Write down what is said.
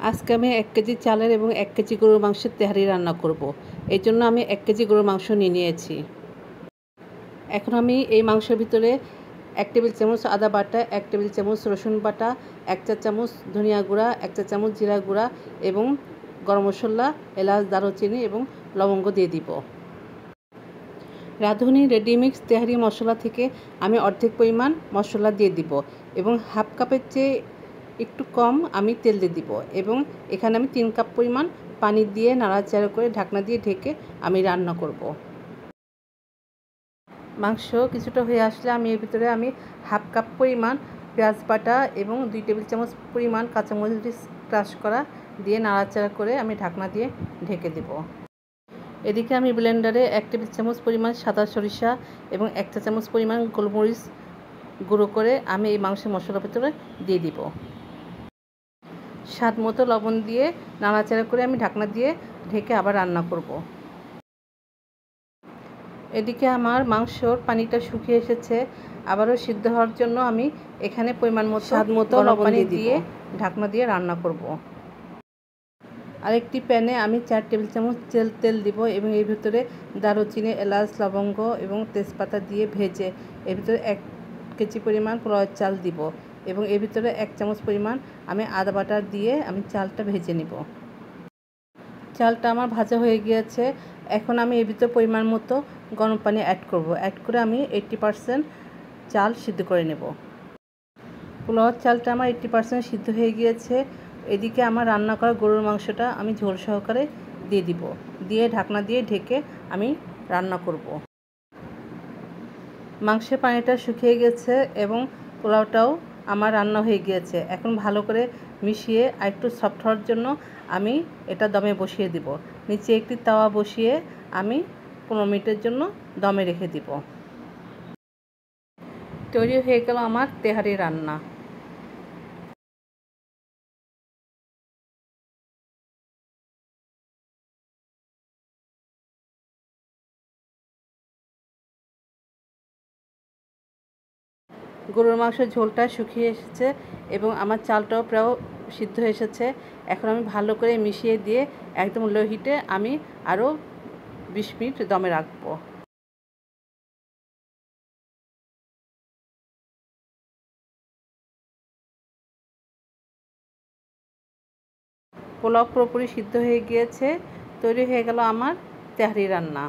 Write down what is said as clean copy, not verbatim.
আজকে আমি 1 কেজি চালের এবং 1 কেজি গরুর মাংসের তেহারি রান্না করব। এই জন্য আমি 1 কেজি গরুর মাংস নিয়েছি। এখন আমি এই মাংসের ভিতরে 1 টেবিল চামচ আদা বাটা, 1 টেবিল চামচ রসুন বাটা, 1 চা চামচ ধনিয়া গুঁড়া, 1 চা চামচ জিরা গুঁড়া এবং গরম মশলা, এলাচ, দারুচিনি এবং লবঙ্গ দিয়ে দিব। রাঁধুনি রেডিমিক্স তেহারি মশলা থেকে আমি অর্ধেক পরিমাণ মশলা দিয়ে দিব এবং হাফ কাপের চেয়ে একটু কম আমি তেল দিয়ে দিব এবং এখানে আমি 3 কাপ পরিমাণ পানি দিয়ে নাড়াচাড়া করে ঢাকনা দিয়ে ঢেকে আমি রান্না করব। মাংস কিছুটা হয়ে আসলে আমি এর ভিতরে হাফ কাপ পরিমাণ পেঁয়াজ বাটা এবং 2 টেবিল চামচ পরিমাণ কাঁচামরিচ ক্রাশ করা দিয়ে নাড়াচাড়া করে আমি ঢাকনা দিয়ে ঢেকে দেব। এদিকে আমি ব্লেন্ডারে 1 টেবিল চামচ পরিমাণ সাদা সরিষা এবং 1 চা চামচ পরিমাণ গোলমরিচ গুঁড়ো করে আমি এই মাংসের মশলার ভিতরে দিয়ে দিব। স্বাদ মতো লবণ দিয়ে নাড়াচাড়া করে আমি ঢাকনা দিয়ে ঢেকে আবার রান্না করব। এদিকে আমার মাংসর পানিটা শুকিয়ে এসেছে, আবারও সিদ্ধ হওয়ার জন্য আমি এখানে পরিমাণ মতো স্বাদ মতো লবণ দিয়ে ঢাকনা দিয়ে রান্না করব। আরেকটি প্যানে আমি 4 টেবিল চামচ তেল দিব এবং এর ভিতরে দারুচিনি, এলাচ, লবঙ্গ এবং তেজপাতা দিয়ে ভেজে এর ভিতরে 1 কেজি পরিমাণ পোলাও চাল দিব এবং এর ভিতরে 1 চামচ পরিমাণ আমি আদা বাটা দিয়ে আমি চালটা ভেজে নিব। চালটা আমার ভাজা হয়ে গিয়েছে। এখন আমি এর ভিতরে পরিমাণ মতো গরম পানি অ্যাড করব। অ্যাড করে আমি 80% চাল সিদ্ধ করে নেব। পোলাওর চালটা আমার 80% সিদ্ধ হয়ে গিয়েছে। এদিকে আমার রান্না করা গরুর মাংসটা আমি ঝোল সহকারে দিয়ে দিব। দিয়ে ঢাকনা দিয়ে ঢেকে আমি রান্না করব। মাংসের পানিটা শুকিয়ে গেছে এবং পোলাওটাও আমার রান্না হয়ে গিয়েছে। এখন ভালো করে মিশিয়ে আরেকটু সফট হওয়ার জন্য আমি এটা দমে বসিয়ে দিব। নিচে একটি তাওয়া বসিয়ে আমি 15 মিনিটের জন্য দমে রেখে দিব। তৈরি হয়ে গেল আমার তেহারি রান্না। গরুর মাংসের ঝোলটা শুকিয়ে এসেছে এবং আমার চালটাও প্রায় সিদ্ধ হয়ে এসেছে। এখন আমি ভালো করে মিশিয়ে দিয়ে একদম লো হিটে আমি আরও 20 মিনিট দমে রাখবো। পোলাও পুরোপুরি সিদ্ধ হয়ে গিয়েছে। তৈরি হয়ে গেল আমার তেহারি রান্না।